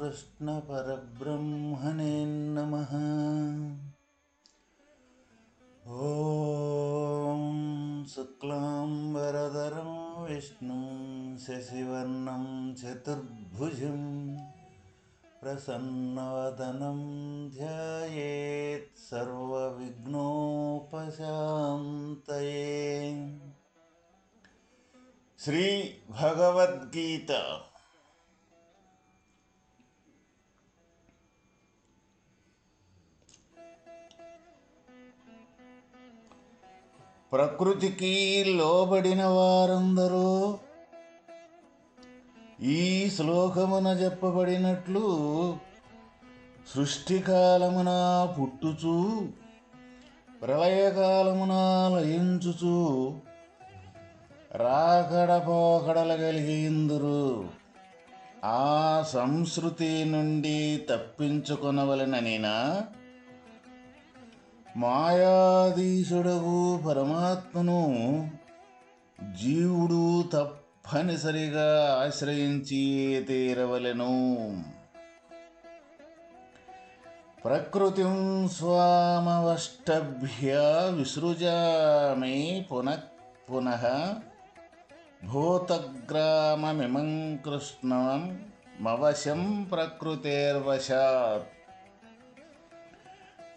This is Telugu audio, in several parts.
कृष्णपरब्रह्मणे नमः। ॐ शुक्लाम्बरधरं विष्णुं शशिवर्णं चतुर्भुजं प्रसन्नवदनं ध्यायेत् सर्वविघ्नोपशान्तये। శ్రీ భగవద్గీత ప్రకృతికి లోబడిన వారందరూ ఈ శ్లోకమున చెప్పబడినట్లు సృష్టికాలమున పుట్టుచు ప్రళయకాలమున లయించుచు రాకడ పోకడల కలిగిందురు. ఆ సంస్కృతి నుండి తప్పించుకొనవలెననినా మాయాధీశుడగు పరమాత్మను జీవుడు తప్పనిసరిగా ఆశ్రయించి తీరవలెను. ప్రకృతిం స్వామవష్టభ్య విసృజామి పునః పునః భూతగ్రామమిమం కృష్ణం మవశం ప్రకృతేర్వశాత్.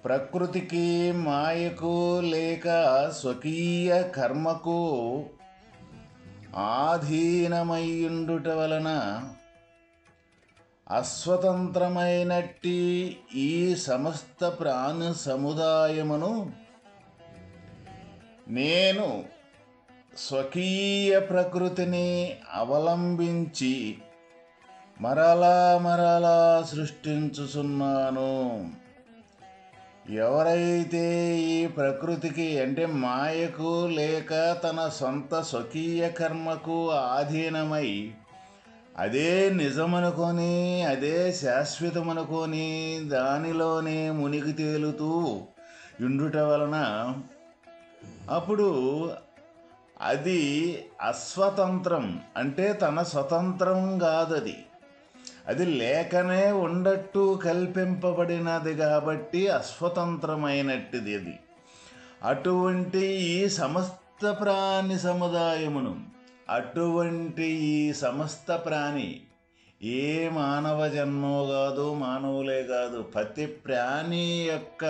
ప్రకృతికి మాయకు లేక స్వకీయ కర్మకు ఆధీనమయ్యుండుట వలన అస్వతంత్రమైనట్టి ఈ సమస్త ప్రాణి సముదాయమును నేను స్వకీయ ప్రకృతిని అవలంబించి మరలా సృష్టించుచున్నాను. ఎవరైతే ఈ ప్రకృతికి అంటే మాయకు లేక తన సొంత స్వకీయ కర్మకు ఆధీనమై అదే నిజమనుకొని అదే శాశ్వతమనుకొని దానిలోనే మునిగి తేలుతూ ఉండుట వలన అప్పుడు అది అస్వతంత్రం, అంటే తన స్వతంత్రం కాదది, అది లేకనే ఉండట్టు కల్పింపబడినది కాబట్టి అస్వతంత్రమైనట్టుది అది. అటువంటి ఈ సమస్త ప్రాణి సముదాయమును, అటువంటి ఈ సమస్త ప్రాణి ఏ మానవ జన్మో కాదు, మానవులే కాదు, ప్రతి ప్రాణి యొక్క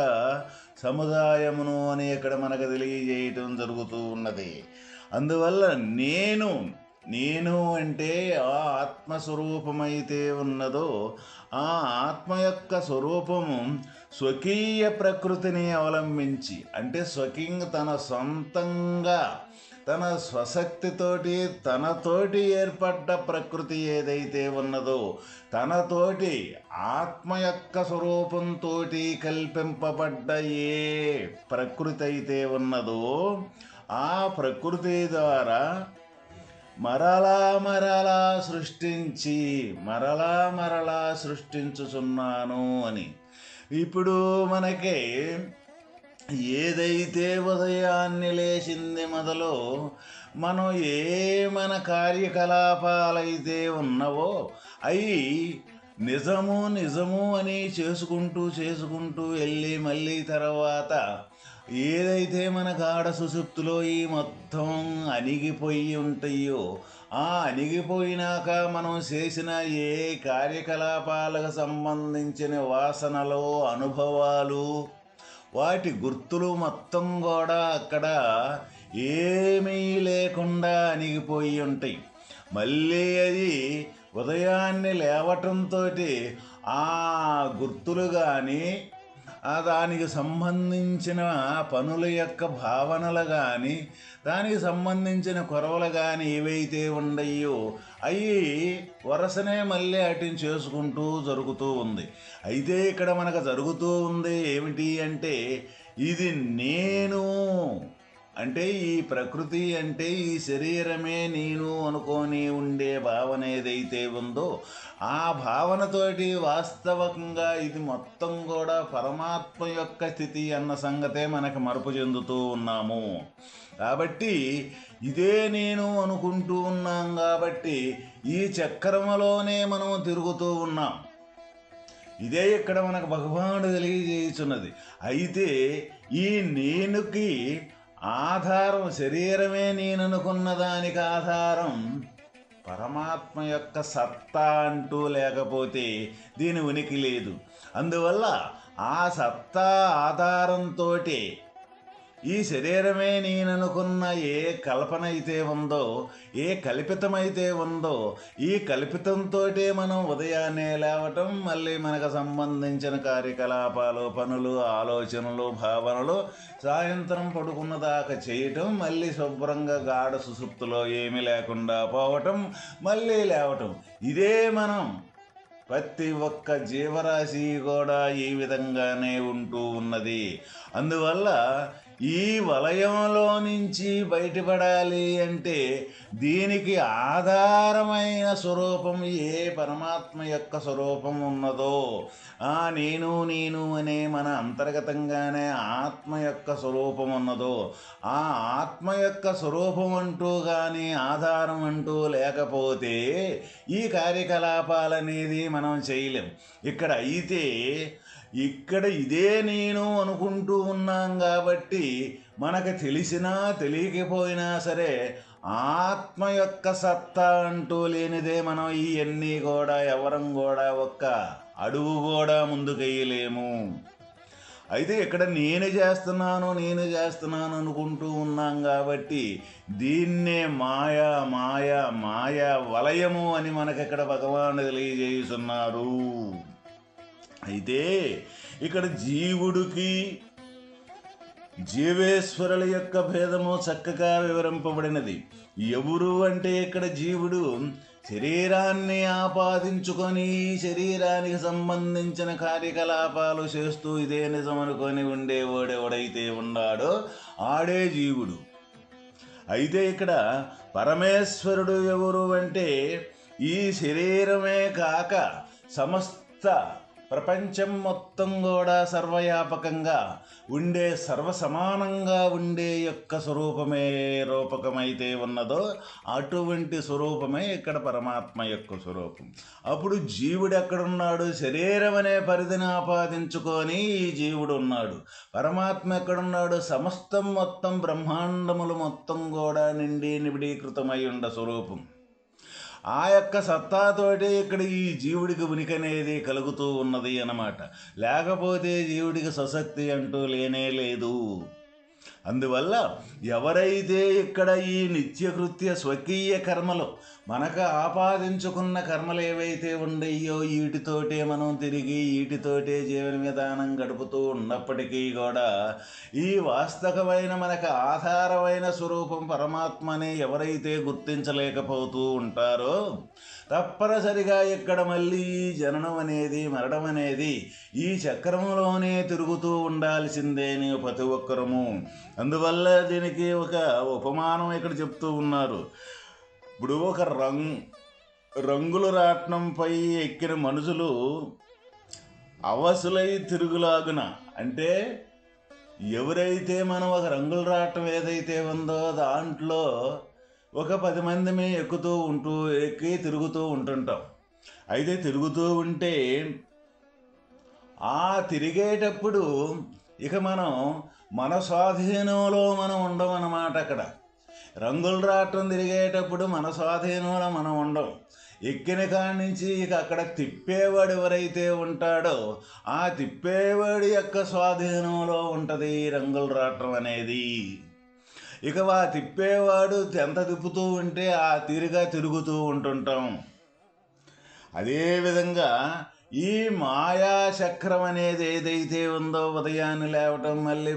సముదాయమును అని ఇక్కడ మనకు తెలియజేయటం జరుగుతూ ఉన్నది. అందువల్ల నేను అంటే ఆ ఆత్మస్వరూపమైతే ఉన్నదో ఆ ఆత్మ యొక్క స్వరూపము స్వకీయ ప్రకృతిని అవలంబించి, అంటే తన సొంతంగా తన స్వశక్తితోటి తనతోటి ఏర్పడ్డ ప్రకృతి ఏదైతే ఉన్నదో తనతోటి ఆత్మ యొక్క స్వరూపంతో కల్పింపబడ్డ ఏ ప్రకృతి అయితే ఉన్నదో ఆ ప్రకృతి ద్వారా మరలా సృష్టించుచున్నాను అని. ఇప్పుడు మనకి ఏదైతే ఉదయాన్నే లేచింది మొదలు మనం మన కార్యకలాపాలైతే ఉన్నవో అవి నిజము అని చేసుకుంటూ వెళ్ళి మళ్ళీ తర్వాత ఏదైతే మన గాఢ సుషుప్తిలో ఈ మొత్తం అణిగిపోయి ఉంటాయో ఆ అణిగిపోయినాక మనం చేసిన ఏ కార్యకలాపాలకు సంబంధించిన వాసనలు, అనుభవాలు, వాటి గుర్తులు మొత్తం కూడా అక్కడ ఏమీ లేకుండా అణిగిపోయి ఉంటాయి. మళ్ళీ అది ఉదయాన్నే లేవటంతో ఆ గుర్తులు కానీ దానికి సంబంధించిన పనుల యొక్క భావనలు కానీ దానికి సంబంధించిన కొరవలు కానీ ఏవైతే ఉండయో అవి వరుసనే మళ్ళీ వాటిని చేసుకుంటూ జరుగుతూ ఉంది. అయితే ఇక్కడ మనకు జరుగుతూ ఉంది ఏమిటి అంటే ఇది నేను అంటే ఈ ప్రకృతి అంటే ఈ శరీరమే నేను అనుకొని ఉండే భావన ఏదైతే ఉందో ఆ భావనతోటి వాస్తవంగా ఇది మొత్తం కూడా పరమాత్మ యొక్క స్థితి అన్న సంగతే మనకు మరుపు చెందుతూ ఉన్నాము. కాబట్టి ఇదే నేను అనుకుంటూ ఉన్నాం కాబట్టి ఈ చక్రములోనే మనం తిరుగుతూ ఉన్నాం. ఇదే ఇక్కడ మనకు భగవానుడు తెలియజేస్తున్నది. అయితే ఈ నేనుకి ఆధారం శరీరమే నేననుకున్న దానికి ఆధారం పరమాత్మ యొక్క సత్తా అంటూ లేకపోతే దీని ఉనికి లేదు. అందువల్ల ఆ సత్తా ఆధారంతో ఈ శరీరమే నేననుకున్న ఏ కల్పన అయితే ఉందో, ఏ కల్పితమైతే ఉందో, ఈ కల్పితంతో మనం ఉదయాన్నే లేవటం, మళ్ళీ మనకు సంబంధించిన కార్యకలాపాలు, పనులు, ఆలోచనలు, భావనలు సాయంత్రం పడుకున్న దాకా చేయటం, మళ్ళీ శుభ్రంగా గాఢ సుసుప్తిలో ఏమీ లేకుండా పోవటం, మళ్ళీ లేవటం. ఇదే మనం ప్రతి ఒక్క జీవరాశి కూడా ఈ విధంగానే ఉంటూ ఉన్నది. అందువల్ల ఈ వలయంలో నుంచి బయటపడాలి అంటే దీనికి ఆధారమైన స్వరూపం ఏ పరమాత్మ యొక్క స్వరూపం ఉన్నదో, నేను నేను అనే మన అంతర్గతంగానే ఆత్మ యొక్క స్వరూపం ఉన్నదో, ఆ ఆత్మ యొక్క స్వరూపం అంటూ కానీ ఆధారం అంటూ లేకపోతే ఈ కార్యకలాపాలనేది మనం చేయలేం. ఇక్కడ ఇదే నేను అనుకుంటూ ఉన్నాం కాబట్టి మనకు తెలిసినా తెలియకపోయినా సరే ఆత్మ యొక్క సత్తా అంటూ లేనిదే మనం ఇవన్నీ కూడా ఎవరం కూడా ఒక్క అడుగు కూడా ముందుకెయ్యలేము. అయితే ఇక్కడ నేను చేస్తున్నాను అనుకుంటూ ఉన్నాం కాబట్టి దీన్నే మాయా మాయా మాయా వలయము అని మనకిక్కడ భగవానుడు తెలియజేస్తున్నారు. అయితే ఇక్కడ జీవుడికి జీవేశ్వరుల యొక్క భేదము చక్కగా వివరింపబడినది. ఎవరు అంటే ఇక్కడ జీవుడు శరీరాన్ని ఆపాదించుకొని శరీరానికి సంబంధించిన కార్యకలాపాలు చేస్తూ ఇదే నిజం అనుకొని ఉండేవాడెవడైతే ఉన్నాడో ఆడే జీవుడు. అయితే ఇక్కడ పరమేశ్వరుడు ఎవరు అంటే ఈ శరీరమే కాక సమస్త ప్రపంచం మొత్తం కూడా సర్వవ్యాపకంగా ఉండే సర్వసమానంగా ఉండే యొక్క స్వరూపమే రూపకమైతే ఉన్నదో అటువంటి స్వరూపమే ఇక్కడ పరమాత్మ యొక్క స్వరూపం. అప్పుడు జీవుడు ఎక్కడున్నాడు? శరీరం అనే పరిధిని ఆపాదించుకొని ఈ జీవుడు ఉన్నాడు. పరమాత్మ ఎక్కడున్నాడు? సమస్తం మొత్తం బ్రహ్మాండములు మొత్తం కూడా నిండి నిబిడీకృతమై ఉండ స్వరూపం. ఆ యొక్క సత్తాతోటి ఇక్కడ ఈ జీవుడికి ఉనికి అనేది కలుగుతూ ఉన్నది అన్నమాట. లేకపోతే జీవుడికి స్వశక్తి అంటూ లేనే లేదు. అందువల్ల ఎవరైతే ఇక్కడ ఈ నిత్యకృత్య స్వకీయ కర్మలు మనకు ఆపాదించుకున్న కర్మలు ఏవైతే ఉండయో వీటితోటే మనం తిరిగి వీటితోటే జీవన విధానం గడుపుతూ ఉన్నప్పటికీ కూడా ఈ వాస్తవమైన మనకు ఆధారమైన స్వరూపం పరమాత్మని ఎవరైతే గుర్తించలేకపోతూ ఉంటారో తప్పనిసరిగా ఇక్కడ మళ్ళీ జననం అనేది మరణం అనేది ఈ చక్రంలోనే తిరుగుతూ ఉండాల్సిందేని ప్రతి ఒక్కరము. అందువల్ల దీనికి ఒక ఉపమానం ఇక్కడ చెప్తూ ఉన్నారు. ఇప్పుడు ఒక రంగుల రాట్నంపై ఎక్కిన మనుషులు అవసులై తిరుగులాగున, అంటే ఎవరైతే మనం ఒక రంగుల రాట్నం ఏదైతే ఉందో దాంట్లో ఒక 10 మంది ఎక్కి తిరుగుతూ ఉంటుంటాం. అయితే తిరుగుతూ ఉంటే ఆ తిరిగేటప్పుడు ఇక మనం మన స్వాధీనంలో మనం ఉండమన్నమాట. అక్కడ రంగుల రాట్నం తిరిగేటప్పుడు మన స్వాధీనంలో మనం ఉండం. ఎక్కిన కాడి నుంచి ఇక అక్కడ తిప్పేవాడు ఎవరైతే ఉంటాడో ఆ తిప్పేవాడి యొక్క స్వాధీనంలో ఉంటుంది రంగుల రాట్నం అనేది. ఇక తిప్పేవాడు ఎంత తిప్పుతూ ఉంటే ఆ తీరుగా తిరుగుతూ ఉంటుంటాం. అదేవిధంగా ఈ మాయాచక్రం అనేది ఏదైతే ఉందో ఉదయాన్నే లేవటం, మళ్ళీ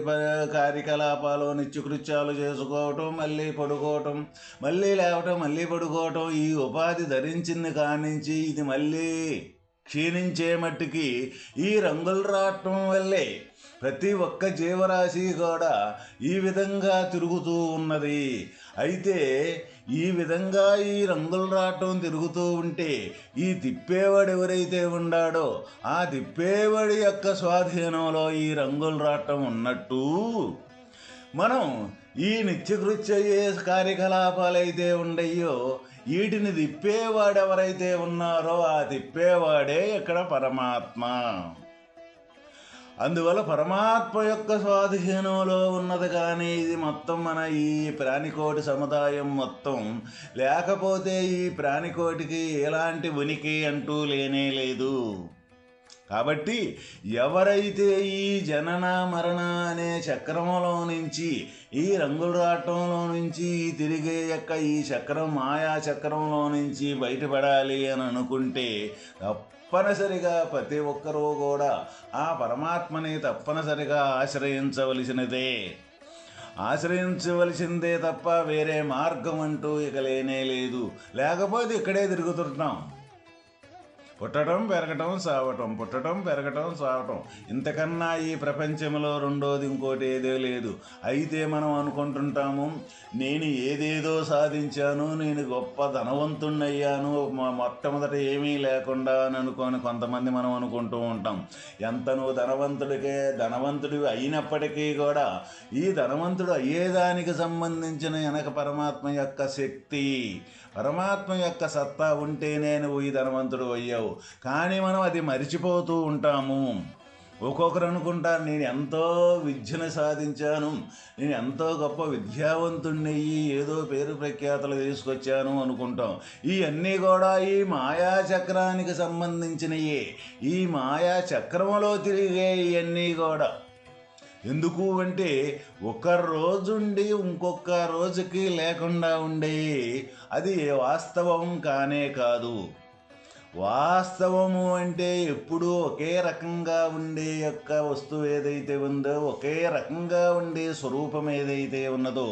కార్యకలాపాలు నిత్యకృత్యాలు చేసుకోవటం, మళ్ళీ పడుకోవటం, మళ్ళీ లేవటం, మళ్ళీ పడుకోవటం, ఈ ఉపాధి ధరించింది కానించి ఇది మళ్ళీ క్షీణించే మట్టుకి ఈ రంగుల రాట్నం వల్లే ప్రతి ఒక్క జీవరాశి కూడా ఈ విధంగా తిరుగుతూ ఉన్నది. అయితే ఈ విధంగా ఈ రంగుల రాట్నం తిరుగుతూ ఉంటే ఈ తిప్పేవాడు ఎవరైతే ఉన్నాడో ఆ తిప్పేవాడి యొక్క స్వాధీనంలో ఈ రంగుల రాట్నం ఉన్నట్టు మనం ఈ నిత్యకృత్య కార్యకలాపాలు అయితే ఉండయో వీటిని తిప్పేవాడెవరైతే ఉన్నారో ఆ తిప్పేవాడే ఇక్కడ పరమాత్మ. అందువల్ల పరమాత్మ యొక్క స్వాధీనంలో ఉన్నది. కానీ ఇది మొత్తం మన ఈ ప్రాణికోటి సముదాయం మొత్తం, లేకపోతే ఈ ప్రాణికోటికి ఎలాంటి ఉనికి అంటూ లేనే లేదు. కాబట్టి ఎవరైతే ఈ జనన మరణ అనే చక్రంలో నుంచి, ఈ రంగుల రాటంలో నుంచి, తిరిగే యొక్క ఈ చక్రం మాయా చక్రంలో నుంచి బయటపడాలి అని అనుకుంటే తప్పనిసరిగా ప్రతి ఒక్కరూ కూడా ఆ పరమాత్మని తప్పనిసరిగా ఆశ్రయించవలసిందే తప్ప వేరే మార్గం అంటూ ఇక లేనే లేదు. లేకపోతే ఇక్కడే తిరుగుతుంటాం. పుట్టడం పెరగటం సావటం, పుట్టడం పెరగటం సావటం, ఇంతకన్నా ఈ ప్రపంచంలో రెండోది ఇంకోటి ఏదో లేదు. అయితే మనం అనుకుంటుంటాము, నేను ఏదేదో సాధించాను, నేను గొప్ప ధనవంతుణ్ణయ్యాను, మొట్టమొదట ఏమీ లేకుండా అని అనుకొని కొంతమంది మనం అనుకుంటూ ఉంటాం. ఎంత నువ్వు ధనవంతుడివి అయినప్పటికీ కూడా ఈ ధనవంతుడు అయ్యేదానికి సంబంధించిన వెనక పరమాత్మ యొక్క శక్తి, పరమాత్మ యొక్క సత్తా ఉంటేనే నువ్వు ఈ ధనవంతుడు అయ్యావు. కానీ మనం అది మరిచిపోతూ ఉంటాము. ఒక్కొక్కరు అనుకుంటారు, నేను ఎంతో విద్యను సాధించాను, నేను ఎంతో గొప్ప విద్యావంతుణ్ణి, ఏదో పేరు ప్రఖ్యాతలు తీసుకొచ్చాను అనుకుంటాం. ఇవన్నీ కూడా ఈ మాయా చక్రానికి సంబంధించినయే. ఈ మాయా చక్రంలో తిరిగే ఇవన్నీ కూడా ఎందుకు అంటే, ఒక రోజుండి ఇంకొక రోజుకి లేకుండా ఉండే అది వాస్తవం కానే కాదు. వాస్తవము అంటే ఎప్పుడూ ఒకే రకంగా ఉండే యొక్క వస్తువు ఏదైతే ఉందో, ఒకే రకంగా ఉండే స్వరూపం ఏదైతే ఉన్నదో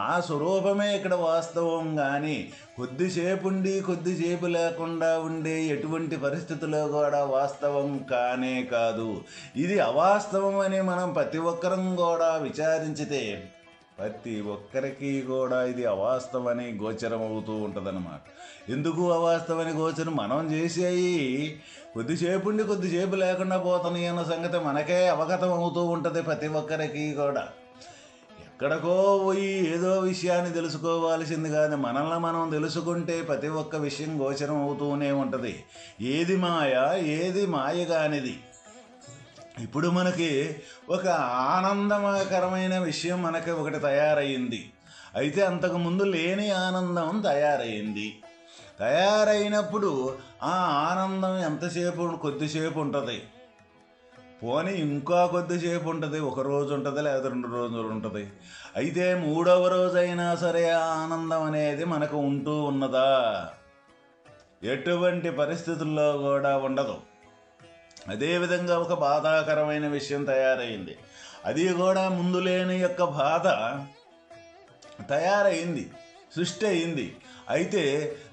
ఆ స్వరూపమే ఇక్కడ వాస్తవం. కానీ కొద్దిసేపు ఉండి కొద్దిసేపు లేకుండా ఉండే ఎటువంటి పరిస్థితుల్లో కూడా వాస్తవం కానే కాదు. ఇది అవాస్తవం అని మనం ప్రతి ఒక్కరం కూడా విచారించితే ప్రతి ఒక్కరికి కూడా ఇది అవాస్తవని గోచరం అవుతూ ఉంటుందన్నమాట. ఎందుకు అవాస్తవని గోచరం? మనం చేసేవి కొద్దిసేపు ఉండి కొద్దిసేపు లేకుండా పోతున్నాయి అన్న సంగతి మనకే అవగతం అవుతూ ఉంటుంది ప్రతి ఒక్కరికి కూడా. ఎక్కడికో పోయి ఏదో విషయాన్ని తెలుసుకోవాల్సింది కాదు, మనల్ని మనం తెలుసుకుంటే ప్రతి ఒక్క విషయం గోచరం అవుతూనే ఉంటుంది. ఏది మాయ, ఏది మాయ కానిది. ఇప్పుడు మనకి ఒక ఆనందకరమైన విషయం మనకి ఒకటి తయారయ్యింది. అయితే అంతకుముందు లేని ఆనందం తయారైనప్పుడు ఆ ఆనందం కొద్దిసేపు ఉంటుంది, పోనీ ఇంకా కొద్దిసేపు ఉంటుంది, ఒక రోజు ఉంటుంది లేదా 2 రోజులు ఉంటుంది. అయితే 3వ రోజైనా సరే ఆ ఆనందం అనేది మనకు ఉంటూ ఉన్నదా? ఎటువంటి పరిస్థితుల్లో కూడా ఉండదు. అదేవిధంగా ఒక బాధాకరమైన విషయం తయారైంది, అది కూడా ముందు లేని యొక్క బాధ తయారైంది, సృష్టి అయింది. అయితే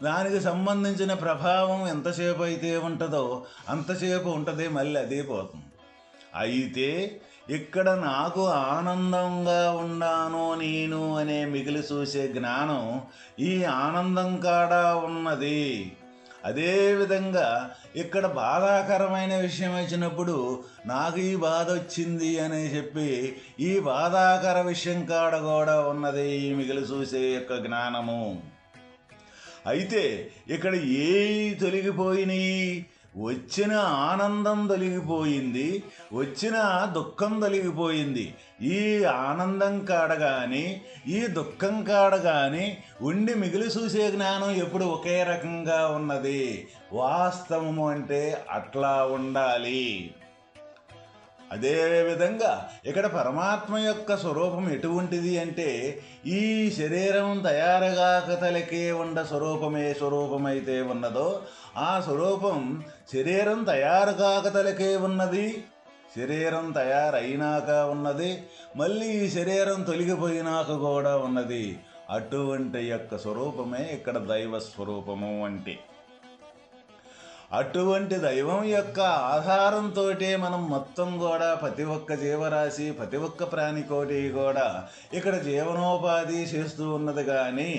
దానికి సంబంధించిన ప్రభావం ఎంతసేపు అయితే ఉంటుందో అంతసేపు ఉంటుంది, మళ్ళీ అదే పోతుంది. అయితే ఇక్కడ నాకు ఆనందంగా ఉన్నాను నేను అనే మిగిలి చూసే జ్ఞానం ఈ ఆనందం కాడ ఉన్నది. అదేవిధంగా ఇక్కడ బాధాకరమైన విషయం వచ్చినప్పుడు నాకు ఈ బాధ వచ్చింది అని చెప్పి ఈ బాధాకర విషయం కాడ కూడా ఉన్నది ఈ మిగిలి చూసే యొక్క జ్ఞానము. అయితే ఇక్కడ ఏ తొలగిపోయినాయి? వచ్చిన ఆనందం తొలగిపోయింది, వచ్చిన దుఃఖం తొలగిపోయింది. ఈ ఆనందం కాడ కానీ ఈ దుఃఖం కాడ కానీ ఉండి మిగిలి చూసే జ్ఞానం ఎప్పుడు ఒకే రకంగా ఉన్నది. వాస్తవము అంటే అట్లా ఉండాలి. అదేవిధంగా ఇక్కడ పరమాత్మ యొక్క స్వరూపం ఎటువంటిది అంటే, ఈ శరీరం తయారుగాకతలకే ఉన్న స్వరూపమైతే ఉన్నదో ఆ స్వరూపం శరీరం తయారు కాకతలకే ఉన్నది, శరీరం తయారైనాక ఉన్నది, మళ్ళీ ఈ శరీరం తొలగిపోయినాక కూడా ఉన్నది. అటువంటి యొక్క స్వరూపమే ఇక్కడ దైవ స్వరూపము అంటే. అటువంటి దైవం యొక్క ఆధారంతో మనం మొత్తం కూడా ప్రతి ఒక్క జీవరాశి ప్రతి ఒక్క ప్రాణికోటి కూడా ఇక్కడ జీవనోపాధి చేస్తూ ఉన్నది. కానీ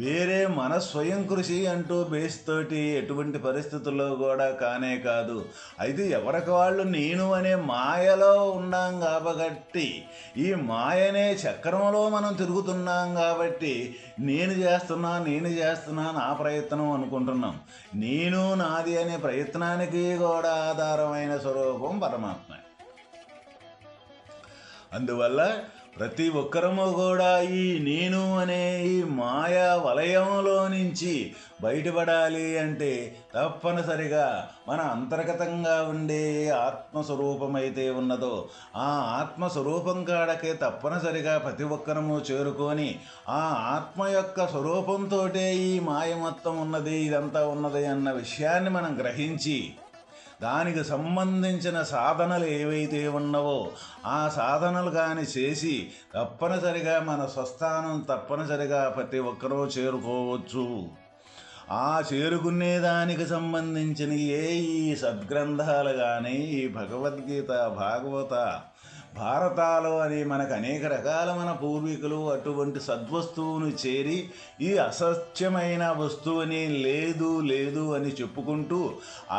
వేరే మన స్వయం కృషి అంటూ బేస్ తోటి ఎటువంటి పరిస్థితుల్లో కూడా కానే కాదు. అయితే ఎవరికి వాళ్ళు నేను అనే మాయలో ఉన్నాం కాబట్టి, ఈ మాయనే చక్రంలో మనం తిరుగుతున్నాం కాబట్టి నేను చేస్తున్నా నా ప్రయత్నం అనుకుంటున్నాం. నేను నాది అనే ప్రయత్నానికి కూడా ఆధారమైన స్వరూపం పరమాత్మ. అందువల్ల ప్రతి ఒక్కరము కూడా ఈ నేను అనే ఈ మాయా వలయంలో నుంచి బయటపడాలి అంటే తప్పనిసరిగా మన అంతర్గతంగా ఉండే ఆత్మస్వరూపమైతే ఉన్నదో ఆ ఆత్మస్వరూపం కాడకే తప్పనిసరిగా ప్రతి ఒక్కరము చేరుకొని ఆ ఆత్మ యొక్క స్వరూపంతో ఈ మాయ మొత్తం ఉన్నది, ఇదంతా ఉన్నది అన్న విషయాన్ని మనం గ్రహించి దానికి సంబంధించిన సాధనలు ఏవైతే ఉన్నావో ఆ సాధనలు కానీ చేసి తప్పనిసరిగా మన స్వస్థానం తప్పనిసరిగా ప్రతి ఒక్కరూ చేరుకోవచ్చు. ఆ చేరుకునేదానికి సంబంధించిన ఈ సద్గ్రంథాలు కానీ ఈ భగవద్గీత, భాగవత, భారతాలు అని మనకు అనేక రకాల మన పూర్వీకులు అటువంటి సద్వస్తువును చేరి ఈ అసత్యమైన వస్తువుని లేదు అని చెప్పుకుంటూ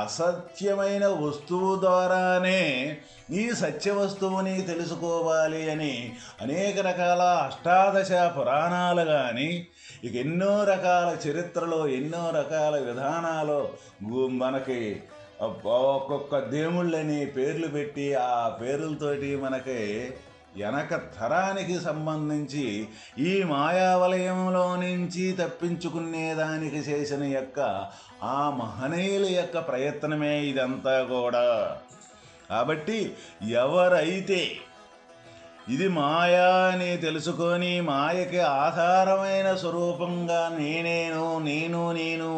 అసత్యమైన వస్తువు ద్వారానే ఈ సత్య వస్తువుని తెలుసుకోవాలి అని అనేక రకాల అష్టాదశ పురాణాలు కానీ ఇక ఎన్నో రకాల చరిత్రలో ఎన్నో రకాల విధానాలు మనకి ఒక్కొక్క దేవుళ్ళని పేర్లు పెట్టి ఆ పేర్లతోటి మనకి వెనక తరానికి సంబంధించి ఈ మాయావలయంలో నుంచి తప్పించుకునేదానికి చేసిన యొక్క ఆ మహనీయుల యొక్క ప్రయత్నమే ఇదంతా కూడా. కాబట్టి ఎవరైతే ఇది మాయా అని తెలుసుకొని మాయకి ఆధారమైన స్వరూపంగా నేను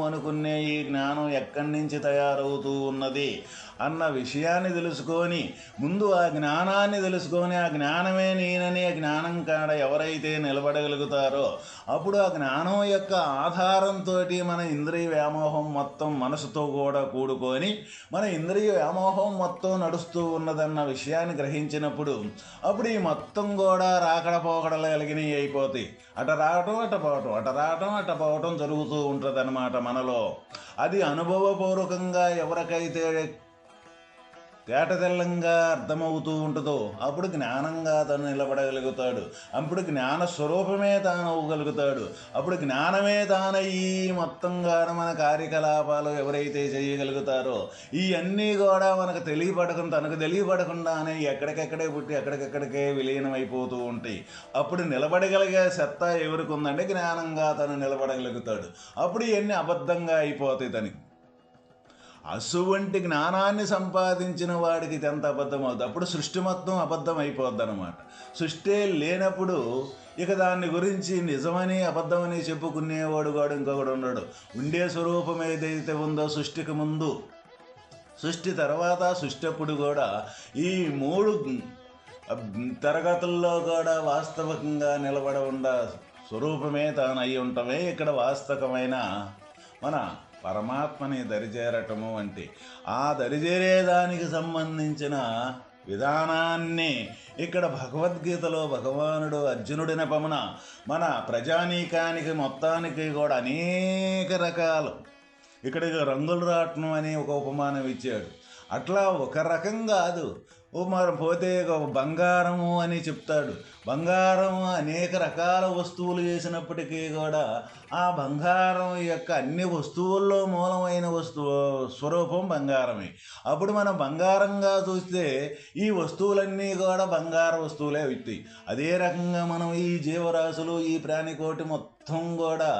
అనుకునే ఈ జ్ఞానం ఎక్కడి నుంచి తయారవుతూ ఉన్నది అన్న విషయాన్ని తెలుసుకొని ముందు ఆ జ్ఞానాన్ని తెలుసుకొని ఆ జ్ఞానమే నేనని ఆ జ్ఞానం కాడ ఎవరైతే నిలబడగలుగుతారో అప్పుడు ఆ జ్ఞానం యొక్క ఆధారంతో మన ఇంద్రియ వ్యామోహం మొత్తం మనసుతో కూడా కూడుకొని మన ఇంద్రియ వ్యామోహం మొత్తం నడుస్తూ ఉన్నదన్న విషయాన్ని గ్రహించినప్పుడు అప్పుడు ఈ మొత్తం కూడా రాకడ పోకడలు కలిగినవి అయిపోతాయి. అట రావటం అట పోవటం, అట రావటం అట పోవటం జరుగుతూ ఉంటుంది అన్నమాట మనలో. అది అనుభవపూర్వకంగా ఎవరికైతే తేటతెల్లంగా అర్థమవుతూ ఉంటుందో అప్పుడు జ్ఞానంగా తను నిలబడగలుగుతాడు. అప్పుడు జ్ఞాన స్వరూపమే తాను అవ్వగలుగుతాడు. అప్పుడు జ్ఞానమే తానయ్యి మొత్తంగా మన కార్యకలాపాలు ఎవరైతే చేయగలుగుతారో ఇవన్నీ కూడా తనకు తెలియపడకుండానే ఎక్కడికెక్కడే పుట్టి ఎక్కడికెక్కడికే విలీనమైపోతూ ఉంటాయి. అప్పుడు నిలబడగలిగే సత్తా ఎవరికి ఉందంటే జ్ఞానంగా తను నిలబడగలుగుతాడు. అప్పుడు ఇవన్నీ అబద్ధంగా అయిపోతాయి తనకి. అటువంటి జ్ఞానాన్ని సంపాదించిన వాడికి ఇదంత అబద్ధం అవుతుంది. అప్పుడు సృష్టి మొత్తం అబద్ధం అయిపోద్ది అనమాట. సృష్టి లేనప్పుడు ఇక దాన్ని గురించి నిజమని అబద్ధమని చెప్పుకునేవాడు కూడా ఇంకొకడు ఉన్నాడు. ఉండే స్వరూపం ఏదైతే ఉందో సృష్టికి ముందు, సృష్టి తర్వాత, సృష్టి అప్పుడు కూడా ఈ 3 తరగతుల్లో కూడా వాస్తవికంగా నిలబడ ఉండ స్వరూపమే తాను అయి ఉండటమే ఇక్కడ వాస్తవమైన మన పరమాత్మని దరిచేరటము అంటే ఆ దరిచేరేదానికి సంబంధించిన విధానాన్ని ఇక్కడ భగవద్గీతలో భగవానుడు అర్జునుడి నెపమున మన ప్రజానీకానికి మొత్తానికి కూడా అనేక రకాలు ఇక్కడికి రంగులు రాట్నం అని ఒక ఉపమానం ఇచ్చాడు. అట్లా ఒక రకం కాదు. మరి పోతే బంగారము అని చెప్తాడు. బంగారం అనేక రకాల వస్తువులు చేసినప్పటికీ కూడా ఆ బంగారం యొక్క అన్ని వస్తువుల్లో మూలమైన స్వరూపం బంగారమే. అప్పుడు మనం బంగారంగా చూస్తే ఈ వస్తువులన్నీ కూడా బంగార వస్తువులే అవుతాయి. అదే రకంగా మనం ఈ జీవరాశులు ఈ ప్రాణికోటి మొత్తం కూడా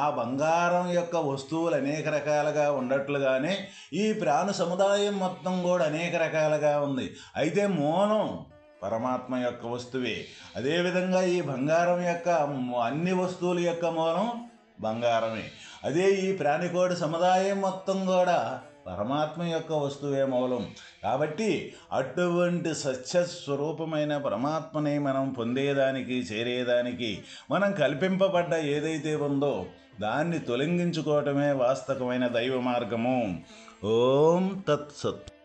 ఆ బంగారం యొక్క వస్తువులు అనేక రకాలుగా ఉండట్లుగానే ఈ ప్రాణి సముదాయం మొత్తం కూడా అనేక రకాలుగా ఉంది. అయితే మూలం పరమాత్మ యొక్క వస్తువే. అదేవిధంగా ఈ బంగారం యొక్క అన్ని వస్తువుల యొక్క మూలం బంగారమే. అదే ఈ ప్రాణికోటి సముదాయం మొత్తం కూడా పరమాత్మ యొక్క వస్తువే మూలం. కాబట్టి అటువంటి సత్యస్వరూపమైన పరమాత్మని మనం పొందేదానికి చేరేదానికి మనం కల్పింపబడ్డ ఏదైతే ఉందో దాన్ని తొలగించుకోవటమే వాస్తవమైన దైవ మార్గము. ఓం తత్సత్.